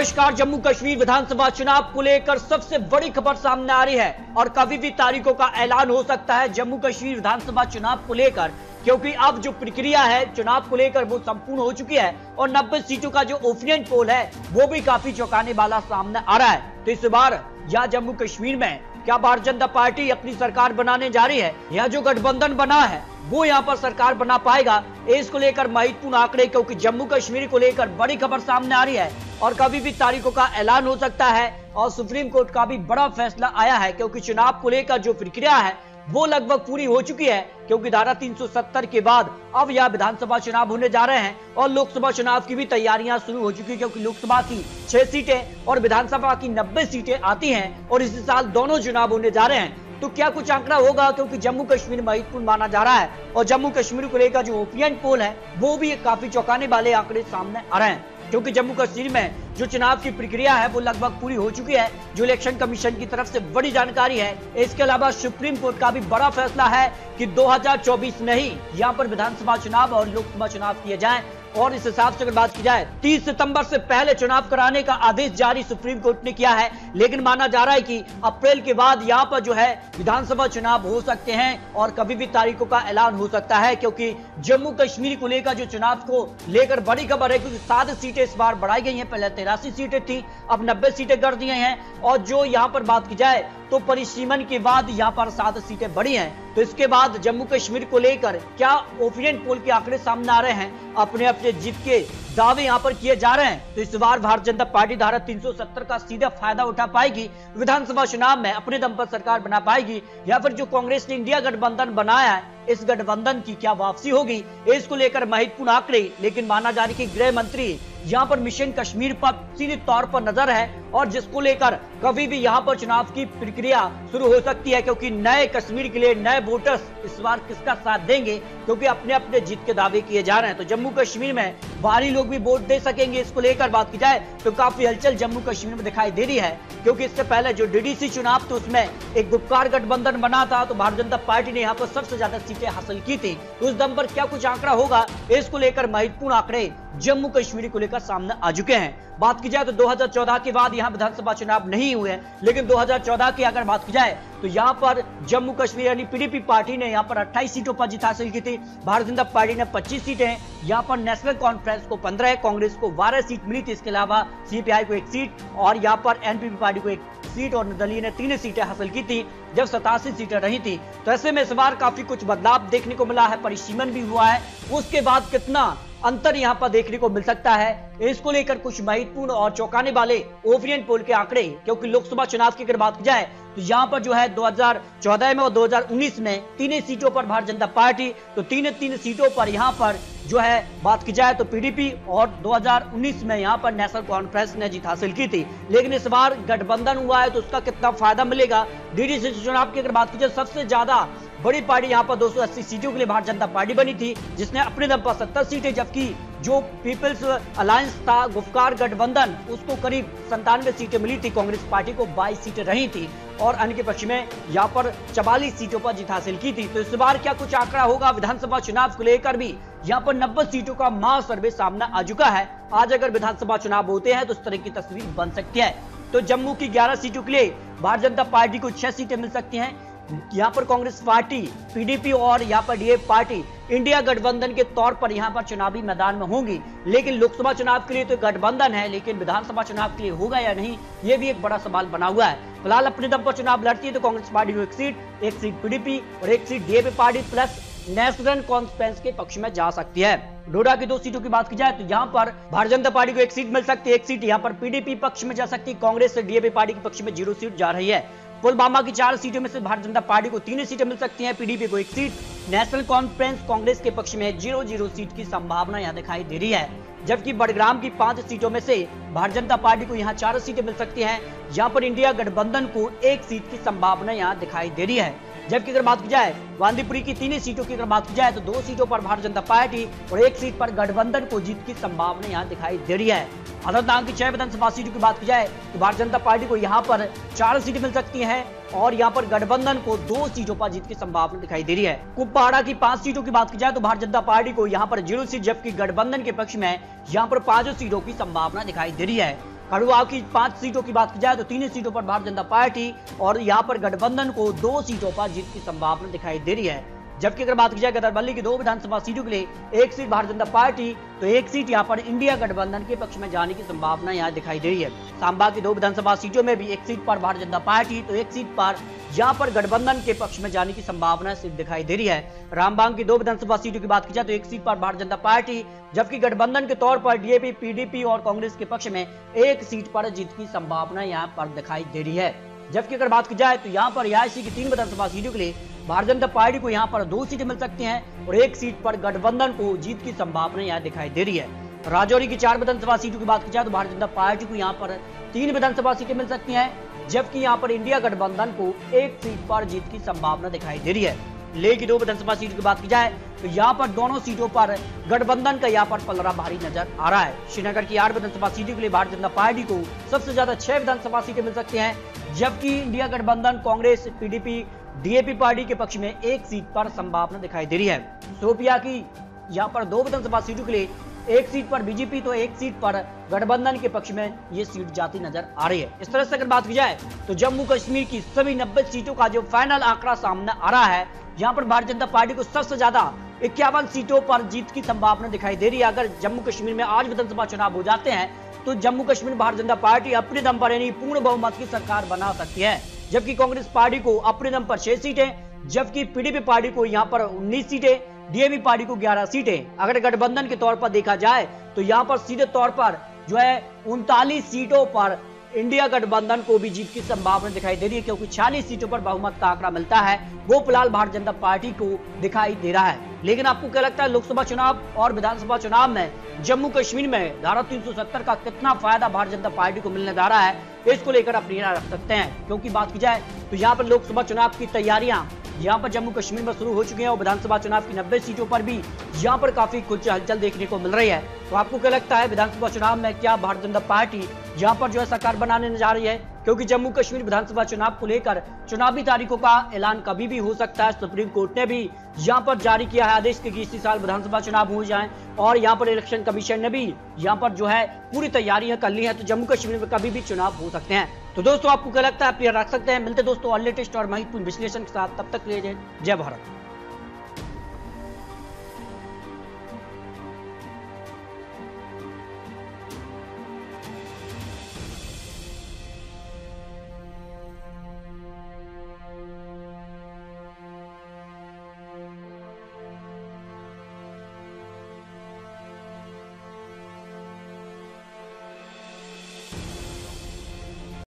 नमस्कार। जम्मू कश्मीर विधानसभा चुनाव को लेकर सबसे बड़ी खबर सामने आ रही है और कभी भी तारीखों का ऐलान हो सकता है जम्मू कश्मीर विधानसभा चुनाव को लेकर, क्योंकि अब जो प्रक्रिया है चुनाव को लेकर वो संपूर्ण हो चुकी है और 90 सीटों का जो ओपिनियन पोल है वो भी काफी चौंकाने वाला सामने आ रहा है। तो इस बार या जम्मू कश्मीर में क्या भारतीय जनता पार्टी अपनी सरकार बनाने जा रही है या जो गठबंधन बना है वो यहाँ पर सरकार बना पाएगा, इसको लेकर महत्वपूर्ण आंकड़े, क्योंकि जम्मू कश्मीर को लेकर बड़ी खबर सामने आ रही है और कभी भी तारीखों का ऐलान हो सकता है। और सुप्रीम कोर्ट का भी बड़ा फैसला आया है क्योंकि चुनाव को लेकर जो प्रक्रिया है वो लगभग पूरी हो चुकी है, क्योंकि धारा 370 के बाद अब यह विधानसभा चुनाव होने जा रहे हैं और लोकसभा चुनाव की भी तैयारियां शुरू हो चुकी है, क्योंकि लोकसभा की 6 सीटें और विधानसभा की 90 सीटें आती हैं और इसी साल दोनों चुनाव होने जा रहे हैं। तो क्या कुछ आंकड़ा होगा, क्योंकि जम्मू कश्मीर महत्वपूर्ण माना जा रहा है और जम्मू कश्मीर को लेकर जो ओपिनियन पोल है वो भी काफी चौंकाने वाले आंकड़े सामने आ रहे हैं, क्योंकि जम्मू कश्मीर में जो चुनाव की प्रक्रिया है वो लगभग पूरी हो चुकी है, जो इलेक्शन कमीशन की तरफ से बड़ी जानकारी है। इसके अलावा सुप्रीम कोर्ट का भी बड़ा फैसला है कि 2024 में ही यहाँ पर विधानसभा चुनाव और लोकसभा चुनाव किए जाएं और इस हिसाब से अगर बात की जाए 30 सितंबर से पहले चुनाव कराने का आदेश जारी सुप्रीम कोर्ट ने किया है, लेकिन माना जा रहा है कि अप्रैल के बाद यहाँ पर जो है विधानसभा चुनाव हो सकते हैं और कभी भी तारीखों का ऐलान हो सकता है, क्योंकि जम्मू कश्मीर को लेकर जो चुनाव को लेकर बड़ी खबर है, क्योंकि 7 सीटें इस बार बढ़ाई गई हैं। पहले 83 सीटें थी, अब 90 सीटें कर दी हैं और जो यहाँ पर बात की जाए तो परिसीमन के बाद यहाँ पर 7 सीटें बढ़ी हैं। तो इसके बाद जम्मू कश्मीर को लेकर क्या ओपिनियन पोल के आंकड़े सामने आ रहे हैं, अपने अपने जीत के दावे यहाँ पर किए जा रहे हैं। तो इस बार भारतीय जनता पार्टी धारा 370 का सीधा फायदा उठा पाएगी, विधानसभा चुनाव में अपने दम पर सरकार बना पाएगी, या फिर जो कांग्रेस ने इंडिया गठबंधन बनाया है इस गठबंधन की क्या वापसी होगी, इसको लेकर महत्वपूर्ण आंकड़े। लेकिन माना जा रही कि गृह मंत्री यहाँ पर मिशन कश्मीर पर सीधे तौर पर नजर है और जिसको लेकर कभी भी यहाँ पर चुनाव की प्रक्रिया शुरू हो सकती है, क्योंकि नए कश्मीर के लिए नए वोटर्स इस बार किसका साथ देंगे, क्योंकि अपने अपने जीत के दावे किए जा रहे हैं। तो जम्मू कश्मीर में बाहरी लोग भी वोट दे सकेंगे, इसको लेकर बात की जाए तो काफी हलचल जम्मू कश्मीर में दिखाई दे रही है, क्योंकि इससे पहले जो डीडीसी चुनाव तो उसमें एक गुपकार गठबंधन बना था, तो भारतीय जनता पार्टी ने यहाँ पर सबसे ज्यादा सीटें हासिल की थी। तो उस दम पर क्या कुछ आंकड़ा होगा, इसको लेकर महत्वपूर्ण आंकड़े जम्मू कश्मीर को लेकर सामने आ चुके हैं। बात की जाए तो 2014 के बाद यहाँ विधानसभा चुनाव नहीं हुए, लेकिन 2014 की अगर बात की जाए तो यहाँ पर जम्मू कश्मीर यानी पीडीपी पार्टी ने यहाँ पर 28 सीटों पर जीत हासिल की थी, भारतीय जनता पार्टी ने 25 सीटें, यहाँ पर नेशनल कॉन्फ्रेंस को 15, कांग्रेस को 12 सीट मिली थी, इसके अलावा सीपीआई को 1 सीट और यहाँ पर एनपीपी पार्टी को 1 सीट और निर्दलीय ने 3 सीटें हासिल की थी, जब 87 सीटें रही थी। तो ऐसे में इस बार काफी कुछ बदलाव देखने को मिला है, परिसीमन भी हुआ है, उसके बाद कितना अंतर यहां पर देखने को मिल सकता है, इसको लेकर कुछ महत्वपूर्ण और चौंकाने वाले ओपिनियन पोल के आंकड़े। क्योंकि लोकसभा चुनाव की अगर बात की जाए तो यहां पर जो है 2014 में और 2019 में 3 सीटों पर भारतीय जनता पार्टी, तो 3 सीटों पर यहां पर जो है बात की जाए तो पीडीपी, और 2019 में यहां पर नेशनल कॉन्फ्रेंस ने जीत हासिल की थी। लेकिन इस बार गठबंधन हुआ है तो उसका कितना फायदा मिलेगा। डीडीसी चुनाव की अगर बात की जाए सबसे ज्यादा बड़ी पार्टी यहाँ पर 280 सीटों के लिए भारतीय जनता पार्टी बनी थी, जिसने अपने दम पर 70 सीटें, जबकि जो पीपल्स अलायंस था गुफकार गठबंधन उसको करीब 97 सीटें मिली थी, कांग्रेस पार्टी को 22 सीटें रही थी और अन्य के पक्ष में यहाँ पर 44 सीटों पर जीत हासिल की थी। तो इस बार क्या कुछ आंकड़ा होगा विधानसभा चुनाव को लेकर भी, यहाँ पर 90 सीटों का महासर्वे सामने आ चुका है। आज अगर विधानसभा चुनाव होते हैं तो इस तरह की तस्वीर बन सकती है। तो जम्मू की 11 सीटों के लिए भारतीय जनता पार्टी को 6 सीटें मिल सकती हैं, यहाँ पर कांग्रेस पार्टी, पीडीपी और यहाँ पर डीएफ पार्टी इंडिया गठबंधन के तौर पर यहाँ पर चुनावी मैदान में होंगी। लेकिन लोकसभा चुनाव के लिए तो गठबंधन है, लेकिन विधानसभा चुनाव के लिए होगा या नहीं, ये भी एक बड़ा सवाल बना हुआ है। फिलहाल अपने दम पर चुनाव लड़ती है तो कांग्रेस पार्टी को 1 सीट पीडीपी और 1 seat DF party plus national conference के पक्ष में जा सकती है। डोडा की 2 सीटों की बात की जाए तो यहाँ पर भारतीय जनता पार्टी को 1 सीट मिल सकती है, 1 सीट यहाँ पर पीडीपी पक्ष में जा सकती है, कांग्रेस से डीएफ पार्टी के पक्ष में 0 सीट जा रही है। पुलवामा की 4 सीटों में से भारतीय जनता पार्टी को 3 सीटें मिल सकती हैं, पीडीपी को 1 सीट, नेशनल कॉन्फ्रेंस कांग्रेस के पक्ष में 0-0 सीट की संभावना यहां दिखाई दे रही है। जबकि बड़ग्राम की 5 सीटों में से भारतीय जनता पार्टी को यहां 4 सीटें मिल सकती हैं, यहां पर इंडिया गठबंधन को 1 सीट की संभावना यहां दिखाई दे रही है। जबकि अगर बात की जाए गांधीपुरी की 3 सीटों की अगर बात की जाए तो 2 सीटों पर भारतीय जनता पार्टी और 1 सीट पर गठबंधन को जीत की संभावना यहां दिखाई दे रही है। अनंतनाग की 6 विधानसभा सीटों की बात की जाए तो भारतीय जनता पार्टी को यहां पर 4 सीटें मिल सकती हैं और यहां पर गठबंधन को 2 सीटों पर जीत की संभावना दिखाई दे रही है। कुपवाड़ा की 5 सीटों की बात की जाए तो भारतीय जनता पार्टी को यहां पर 0 सीट, जबकि गठबंधन के पक्ष में यहां पर 5 सीटों की संभावना दिखाई दे रही है। कड़वा की 5 सीटों की बात की जाए तो 3 सीटों पर भारतीय जनता पार्टी और यहां पर गठबंधन को 2 सीटों पर जीत की संभावना दिखाई दे रही है। जबकि अगर बात की जाए गदरबल्ली की 2 विधानसभा सीटों के लिए 1 सीट भारतीय जनता पार्टी तो 1 सीट यहां पर इंडिया गठबंधन के पक्ष में जाने की संभावना यहां दिखाई दे रही है। सांबा की 2 विधानसभा सीटों में भी 1 सीट पर भारतीय जनता पार्टी तो 1 सीट पर यहां पर गठबंधन के पक्ष में जाने की संभावना सिर्फ दिखाई दे रही है। रामबाग की 2 विधानसभा सीटों की बात की जाए तो 1 सीट पर भारतीय जनता पार्टी, जबकि गठबंधन के तौर पर डीएपी, पीडीपी और कांग्रेस के पक्ष में 1 सीट पर जीत की संभावना यहां पर दिखाई दे रही है। जबकि अगर बात की जाए तो यहां पर रिहायशी की 3 विधानसभा सीटों के लिए भारतीय जनता पार्टी को यहां पर 2 सीटें मिल सकती हैं और 1 सीट पर गठबंधन को जीत की संभावना यहां दिखाई दे रही है। राजौरी की 4 विधानसभा सीटों की बात की जाए तो भारतीय जनता पार्टी को यहां पर 3 विधानसभा सीटें मिल सकती हैं, जबकि यहां पर इंडिया गठबंधन को 1 सीट पर जीत की संभावना दिखाई दे रही है। लेह की 2 विधानसभा सीटों की बात की जाए तो यहां पर दोनों सीटों पर गठबंधन का यहां पर पलड़ा भारी नजर आ रहा है। श्रीनगर की 8 विधानसभा सीटों के लिए भारतीय जनता पार्टी को सबसे ज्यादा 6 विधानसभा सीटें मिल सकती हैं, जबकि इंडिया गठबंधन, कांग्रेस, पीडीपी, डीएपी पार्टी के पक्ष में 1 सीट पर संभावना दिखाई दे रही है। शोपिया की यहां पर 2 विधानसभा सीटों के लिए 1 सीट पर बीजेपी तो 1 सीट पर गठबंधन के पक्ष में ये सीट जाती नजर आ रही है। इस तरह से अगर बात की जाए तो जम्मू कश्मीर की सभी 90 सीटों का जो फाइनल आंकड़ा सामने आ रहा है, यहाँ पर भारतीय जनता पार्टी को सबसे ज्यादा 51 सीटों पर जीत की संभावना दिखाई दे रही है। अगर जम्मू कश्मीर में आज विधानसभा चुनाव हो जाते हैं तो जम्मू कश्मीर भारतीय जनता पार्टी अपने दम पर यानी पूर्ण बहुमत की सरकार बना सकती है, जबकि कांग्रेस पार्टी को अपने दम पर 6 सीटें, जबकि पीडीपी पार्टी को यहाँ पर 19 सीटें, डीएपी पार्टी को 11 सीटें। अगर गठबंधन के तौर पर देखा जाए तो यहाँ पर सीधे तौर पर जो है 39 सीटों पर इंडिया गठबंधन को भी जीत की संभावना दिखाई दे रही है, क्योंकि 46 सीटों पर बहुमत का आंकड़ा मिलता है, वो फिलहाल भारतीय जनता पार्टी को दिखाई दे रहा है। लेकिन आपको क्या लगता है लोकसभा चुनाव और विधानसभा चुनाव में जम्मू कश्मीर में धारा 370 का कितना फायदा भारतीय जनता पार्टी को मिलने जा रहा है, इसको लेकर अपनी राय रख सकते हैं। क्योंकि बात की जाए तो यहाँ पर लोकसभा चुनाव की तैयारियां यहाँ पर जम्मू कश्मीर में शुरू हो चुकी हैं और विधानसभा चुनाव की 90 सीटों पर भी यहाँ पर काफी कुछ हलचल देखने को मिल रही है। तो आपको क्या लगता है विधानसभा चुनाव में क्या भारतीय जनता पार्टी यहाँ पर जो है सरकार बनाने जा रही है? क्योंकि जम्मू कश्मीर विधानसभा चुनाव को लेकर चुनावी तारीखों का ऐलान कभी भी हो सकता है। सुप्रीम कोर्ट ने भी यहाँ पर जारी किया है आदेश कि इसी साल विधानसभा चुनाव हो जाएं और यहाँ पर इलेक्शन कमीशन ने भी यहाँ पर जो है पूरी तैयारियां कर ली है, तो जम्मू कश्मीर में कभी भी चुनाव हो सकते हैं। तो दोस्तों आपको क्या लगता है, आप रख सकते हैं। मिलते दोस्तों और लेटेस्ट और महत्वपूर्ण विश्लेषण के साथ, तब तक के लिए जय भारत।